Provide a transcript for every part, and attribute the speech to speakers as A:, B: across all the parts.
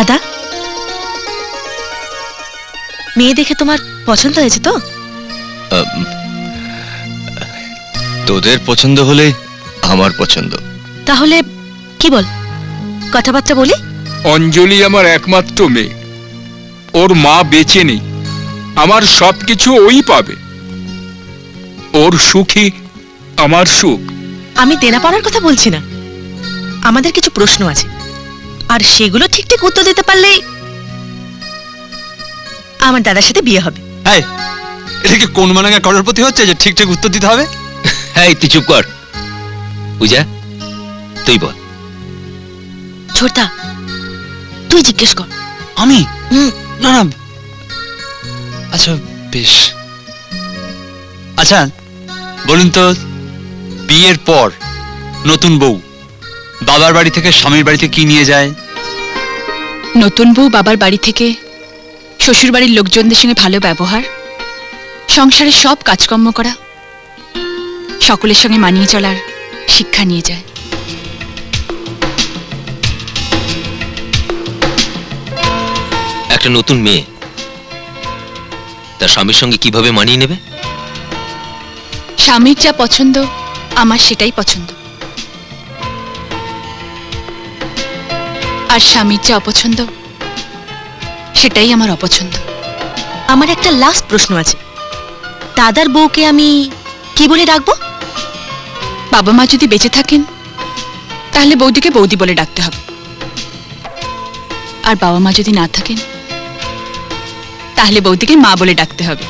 A: দাদা, মেয়ে দেখে তোমার পছন্দ হয়েছে তো?
B: তোদের পছন্দ হলে আমার পছন্দ।
A: তাহলে কি বল, কথাবার্তা বলি?
C: অঞ্জলি আমার একমাত্র মেয়ে, ওর মা বেঁচে নেই, আমার সবকিছু ওই পাবে। ওর সুখী আমার সুখ।
A: আমি দেনা পাওনার কথা বলছি না, আমাদের কিছু প্রশ্ন আছে, আর সেগুলো ঠিক ঠিক উত্তর দিতে পারলেই আমার দাদার সাথে বিয়ে হবে।
D: এটা কি কোন মানাঙ্গা করোড়পতি হচ্ছে যে ঠিক ঠিক উত্তর দিতে হবে?
B: হ্যাঁ, তুই চুপ কর। পূজা, তুই বল।
A: ছোটদা, তুই জিজ্ঞেস কর।
D: আমি? না না, আচ্ছা বেশ। আচ্ছা বলুন তো, বিয়ের পর নতুন বউ বাবার বাড়ি থেকে স্বামীর বাড়িতে কি নিয়ে যায়?
E: নতুন বউ বাবার বাড়ি থেকে শ্বশুর বাড়ির লোকজনদের সঙ্গে ভালো ব্যবহার, সংসারের সব কাজকর্ম করা, সকলের সঙ্গে মানিয়ে চলার শিক্ষা নিয়ে যায়।
B: একটা নতুন মেয়ে তার স্বামীর সঙ্গে কিভাবে মানিয়ে নেবে?
E: স্বামীর যা পছন্দ আমার সেটাই পছন্দ, আর স্বামীর যা অপছন্দ সেটাই আমার অপছন্দ।
A: আমার একটা লাস্ট প্রশ্ন আছে, দাদার বউকে আমি কি বলে ডাকবো?
E: বাবা মা যদি বেঁচে থাকেন তাহলে বৌদিকে বৌদি বলে ডাকতে হবে, আর বাবা মা যদি না থাকেন তাহলে বৌদিকে মা বলে ডাকতে হবে।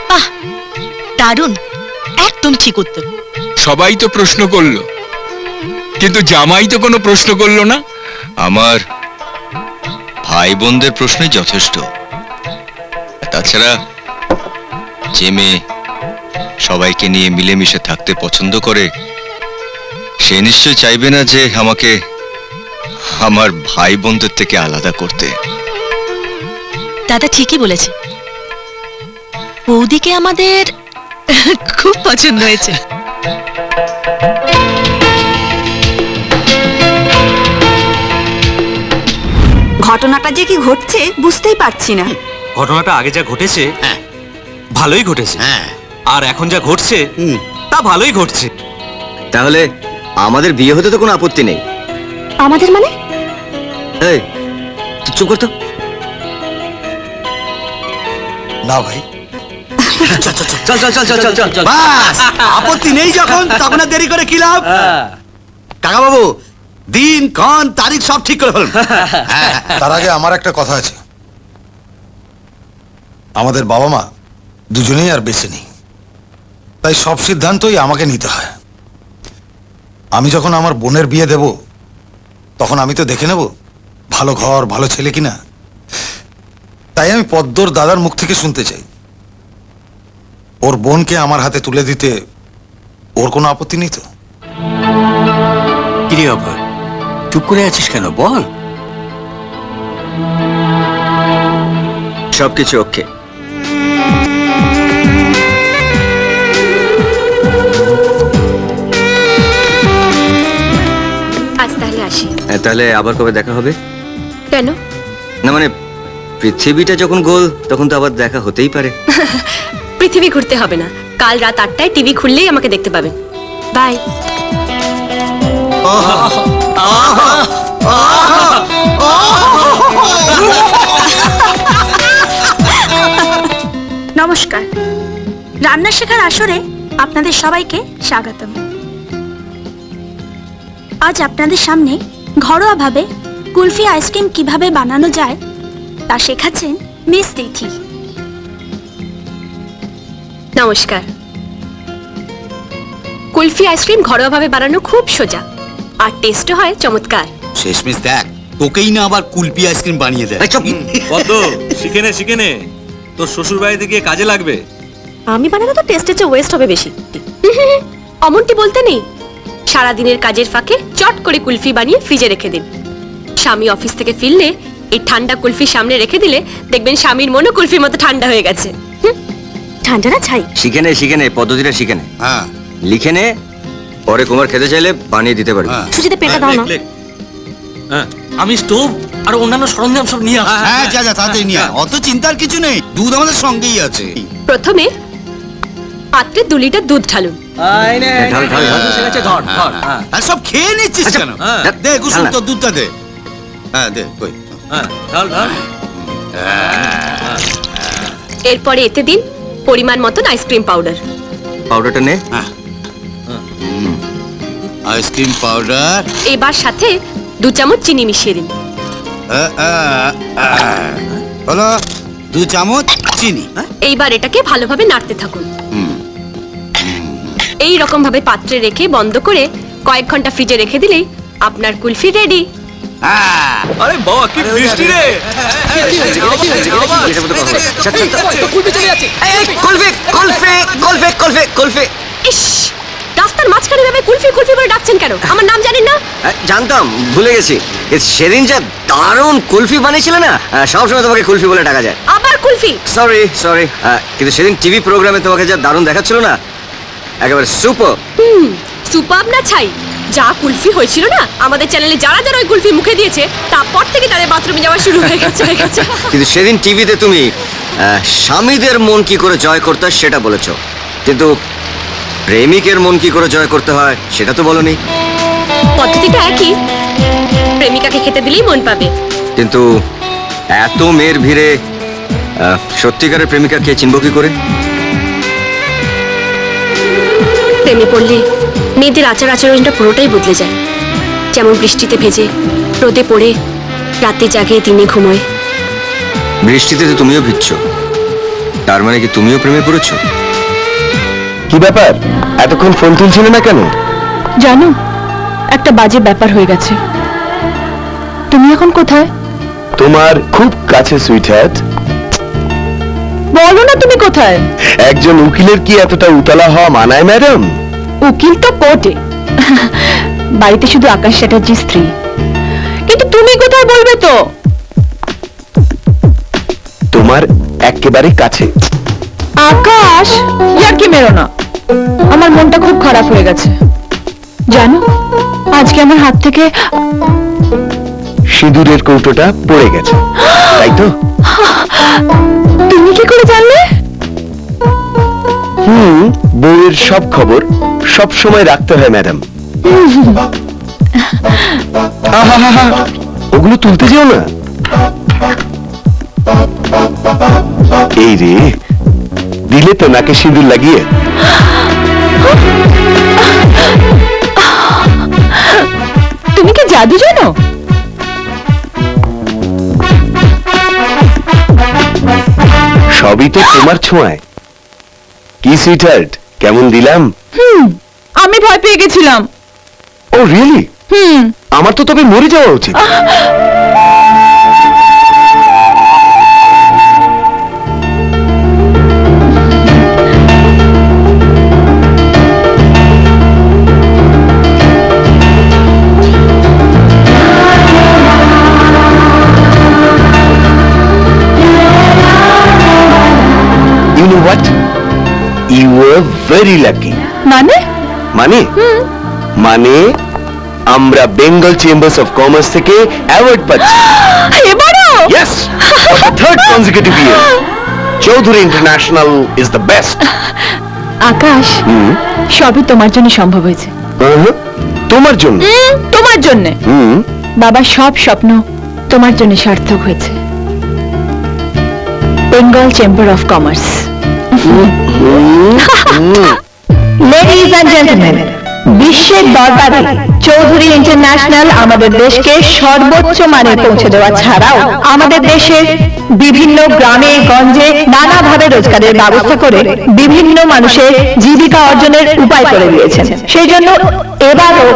A: বাহ, দারুণ, একদম ঠিক উত্তর।
C: সবাই তো প্রশ্ন করলো, কিন্তু জামাই তো কোনো প্রশ্ন করলো না।
B: আমার ভাই বোনদের প্রশ্নই যথেষ্ট। তাছাড়া যে মেয়ে সবাইকে নিয়ে মিলেমিশে থাকতে পছন্দ করে, সে নিশ্চয় চাইবে না যে আমাকে আমার ভাই বোনদের থেকে আলাদা করতে।
A: দাদা ঠিকই বলেছে, বৌদিকে আমাদের খুব পছন্দ হয়েছে।
F: ঘটনাটা যে কি ঘটছে বুঝতেই পারছি না।
D: ঘটনাটা আগে যা ঘটেছে ভালোই ঘটেছে, আর এখন যা ঘটছে তা ভালোই ঘটছে।
G: তাহলে আমাদের বিয়ে হতে তো কোনো আপত্তি নেই।
F: আমাদের মানে?
G: এই তুই চুপ করতো।
H: না ভাই,
G: চল চল চল চল চল চল। বাস, আপত্তি নেই যখন তখন আর দেরি করে কি লাভ? কাকা বাবু, দিন ক্ষণ তারিখ সব ঠিক করে ফেলুন।
H: তার আগে আমার একটা কথা আছে। আমাদের বাবা মা দুজনেই আর বেঁচে নেই, তাই সব সিদ্ধান্তই আমাকে নিতে হয়। আমি যখন আমার বোনের বিয়ে দেব, তখন আমি তো দেখে নেব ভালো ঘর ভালো ছেলে কিনা। তাই আমি পদ্মর দাদার মুখ থেকে শুনতে চাই, ওর বোনকে আমার হাতে তুলে দিতে ওর কোনো আপত্তি নেই তো?
G: কিরে অভয়, চুপ করে আছিস কেন? বল। সবকিছু ওকে।
F: আজ তাহলে আসি।
G: তাহলে আবার কবে দেখা হবে?
F: কেন?
G: না মানে পৃথিবীটা যখন গোল তখন তো আবার দেখা হতেই পারে।
F: পৃথিবী ঘুরতে হবে না, কাল রাত 8টায় টিভি খুললেই আমাকে দেখতে পাবেন। বাই।
I: নমস্কার, রান্না শেখার আসরে আপনাদের সবাইকে স্বাগতম। আজ আপনাদের সামনে ঘরোয়াভাবে কুলফি আইসক্রিম কিভাবে বানানো যায় তা শেখাচ্ছেন মিস তিথি।
F: নমস্কার। কুলফি আইসক্রিম ঘরোয়াভাবে বানানো খুব সোজা, আর টেস্টও হয় চমৎকার।
G: শেষমেশ দেখ, তোকেই না আবার কুলপি আইসক্রিম বানিয়ে দেয়।
D: পদ্ম, শিখে নে, তোর শ্বশুর বাড়িতে গিয়ে কাজে লাগবে।
F: আমি বানানো তো টেস্টের চেয়ে ওয়েস্ট হবে বেশি। অমনটি বলতে নেই, সারাদিনের কাজের ফাঁকে চট করে কুলফি বানিয়ে ফ্রিজে রেখে দিন। স্বামী অফিস থেকে ফিরলে এই ঠান্ডা কুলফি সামনে রেখে দিলে দেখবেন স্বামীর মনও কুলফির মতো ঠান্ডা হয়ে গেছে। ঠান্ডা না ছাই?
G: শিখে নে পদ্ধতিটা শিখে নে। হ্যাঁ, লিখে নে, পরে কুমার খেতে চাইলে বানিয়ে দিতে পারবি।
F: সুজিতে পেটা দাও না।
D: হ্যাঁ,
J: আমি স্টোভ আর অন্যান্য সরঞ্জাম সব নিয়ে আসছি।
G: হ্যাঁ যা যা তাড়াতাড়ি নিয়ে আয়। অত চিন্তার কিছু নেই, দুধ আমাদের সঙ্গেই আছে।
F: প্রথমে পাত্রে 2 লিটার দুধ ঢালুন।
G: ঢাল, ঢাল, ঢাল।
J: ধর ধর।
G: আর সব খেয়ে নিচ্ছিস কেন? দে কুসুম তোর দুধটা দে। হ্যাঁ দে কই।
J: ঢাল ঢাল।
F: এরপরে এতে দিন পরিমাণ মতন আইসক্রিম পাউডার।
G: পাউডারটা নে। Ice cream powder.
F: এবার সাথে 2 চামচ চিনি মিশিয়ে দিন।
G: হলো 2 চামচ চিনি।
F: এইবার এটাকে ভালোভাবে নাড়তে থাকুন। এই রকম ভাবে পাত্রে রেখে বন্ধ করে কয়েক ঘন্টা ফ্রিজে রেখে দিলেই আপনার কুলফি রেডি।
J: আরে বাবা কি মিষ্টি রে!
F: ইস, রাস্তার মাঝখানে ভাবে কুলফি কুলফি বলে ডাকছেন কেন? আমার নাম জানেন না?
K: জানতাম, ভুলে গেছি। সেদিন যা দারুণ কুলফি বানিয়েছিলে না, সবসময় তোমাকে কুলফি বলে ডাকা যায়।
F: আবার কুলফি?
K: সরি সরি, কিন্তু সেদিন টিভি প্রোগ্রামে তোমাকে যা দারুণ দেখাচ্ছিল না, একেবারে সুপার।
F: সুপার না ছাই, যা কুলফি হয়েছিল না, আমাদের চ্যানেলে যারা যারা ওই কুলফি মুখে দিয়েছে তারপর থেকে তাদের বাথরুমে যাওয়া শুরু হয়ে গেছে।
K: কিন্তু সেদিন টিভিতে তুমি স্বামীদের মন কি করে জয় করতে হয় সেটা বলেছো, কিন্তু প্রেমিকের মন কি করে জয় করতে হয় সেটা তো বলনি।
F: পদ্ধতিটা একই, প্রেমিকাকে খেতে দিলেই মন পাবে।
K: কিন্তু এত মেয়ের ভিড়ে সত্যিকারের প্রেমিকা কে চিনব কি করে?
F: প্রেমে পড়লে মেয়েদের আচার আচরণটা পুরোটাই বদলে যায়। যেমন বৃষ্টিতে ভেজে, রোদে পড়ে, রাতে জাগে, দিনে ঘুমোয়।
K: বৃষ্টিতে তো তুমিও ভিজছো, তার মানে কি তুমিও প্রেমে পড়েছো?
L: কি ব্যাপার, এতক্ষণ ফোন তুলছিলে না কেন?
E: জানো, একটা বাজে ব্যাপার হয়ে গেছে। তুমি এখন কোথায়?
L: তোমার খুব কাছে সুইটহার্ট।
E: বলো না তুমি কোথায়?
L: একজন উকিলের কি এতটা উতলা হওয়া মানায় ম্যাডাম?
E: উকিল তো কোর্টে, বাড়িতে শুধু আকাশ চ্যাটার্জি স্ত্রী। কিন্তু তুমি কোথায় বলবে তো?
L: তোমার একেবারে কাছে।
E: আকাশ, ইয়ার্কি মেরো না, আমার মনটা খুব খারাপ হয়ে গেছে। জানো, আজকে আমার হাত থেকে
L: সিঁদুরের কৌটোটা পড়ে গেছে, তাই তো?
E: তুমি কি করে জানলে?
L: বউয়ের সব খবর সব সময় রাখতে হয় ম্যাডাম। ওগুলো তুলতে যেও না। এই রে, দিলে তো নাকে সিঁদুর লাগিয়ে।
E: তুমি কি জাদু জানো?
L: সবই তো তোমার ছোঁয়ায়। কি সুইটহার্ট, কেমন দিলাম?
E: আমি ভয় পেয়ে গেছিলাম।
L: ও রিয়েলি? আমার তো তবে মরে যাওয়া উচিত। You know what? You were very lucky.
E: মানে?
L: মানে আমরা বেঙ্গল চেম্বার্স অফ কমার্স থেকে অ্যাওয়ার্ড পাচ্ছি।
E: এবারও?
L: Yes, for the third consecutive year. Chowdhury international is the best.
E: আকাশ, সবই তোমার জন্য সম্ভব হয়েছে।
L: তোমার জন্য?
E: তোমার জন্য। বাবার সব স্বপ্ন তোমার জন্য সার্থক হয়েছে। Bengal chamber of commerce. Ladies and gentleman, বিশ্বের দরবারে চৌধুরী ইন্টারন্যাশনাল আমাদের দেশকে সর্বোচ্চ মানে পৌঁছে দেওয়া ছাড়াও আমাদের দেশের বিভিন্ন গ্রামে গঞ্জে নানাভাবে রোজগারের ব্যবস্থা করে বিভিন্ন মানুষের জীবিকা অর্জনের উপায় করে দিয়েছেন। সেই জন্য এবারও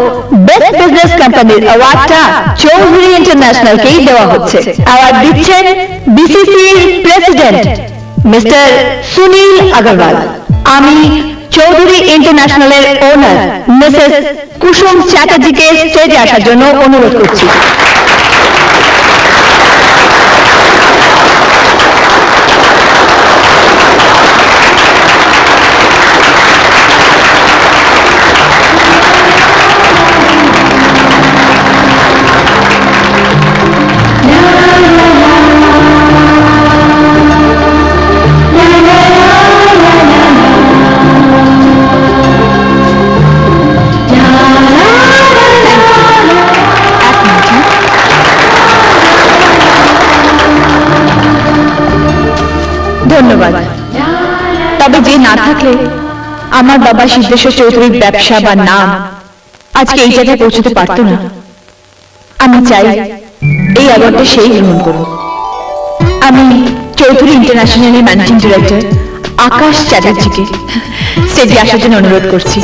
E: বেস্ট বিজনেস কোম্পানির অ্যাওয়ার্ডটা চৌধুরী ইন্টারন্যাশনালকেই দেওয়া হচ্ছে। অ্যাওয়ার্ড দিচ্ছেন বিসিসির প্রেসিডেন্ট মিস্টার সুনীল আগরওয়াল। আমি চৌধুরী ইন্টারন্যাশনালের ওনার মিসেস কুসুম চ্যাটার্জিকে স্টেজে আসার জন্য অনুরোধ করছি। থাকলে আমার বাবা সিদ্ধেশ্বর চৌধুরীর ব্যবসা বা নাম আজকে এই জায়গায় পৌঁছতে পারতো না। আমি চাই এই অ্যাওয়ার্ডটা সেই গ্রহণ করুন। আমি চৌধুরী ইন্টারন্যাশনালের ম্যানেজিং ডিরেক্টর আকাশ চ্যাটার্জিকে স্টেজে আসার জন্য অনুরোধ করছি।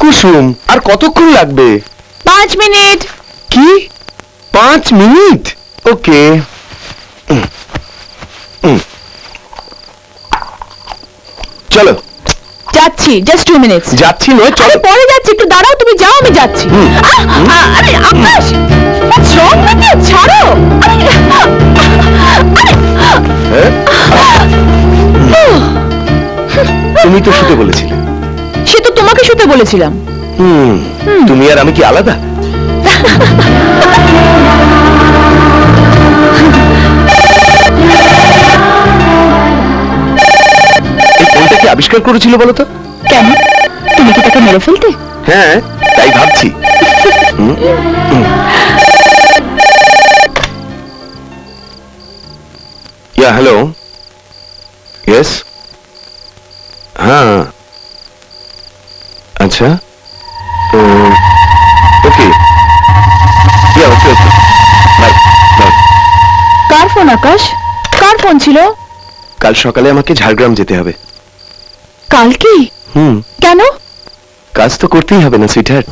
L: কুসুম, আর কতক্ষণ লাগবে?
E: 5 মিনিট।
L: কি 5 মিনিট? ওকে। চলো
E: যাচ্ছি, জাস্ট 2 মিনিটস।
L: যাচ্ছি নয়, চলো।
E: পরে যাচ্ছি, একটু দাঁড়াও, তুমি যাও, আমি যাচ্ছি। আরে আকাশ, what's wrong with you? ছাড়ো।
L: তুমি তো শুতে বলেছিলে।
E: সে তো তোমাকে শুতে বলেছিলাম।
L: তুমি আর আমি কি আলাদা? এই ফোনটা কি আবিষ্কার করেছিল বলো তো?
E: কেন, তুমি কি তাকে মেরে ফেলতে?
L: হ্যাঁ, তাই ভাবছি। Yeah, hello. ইয়েস। হ্যাঁ, আচ্ছা। Okay. Yeah, okay okay. Bye bye.
E: কার ফোন আকাশ? কার ফোন ছিল?
L: কাল সকালে আমাকে ঝাড়গ্রাম যেতে হবে।
E: কাল কি?
L: হুম,
E: কেন?
L: কাজ তো করতেই হবে না সুইটহার্ট।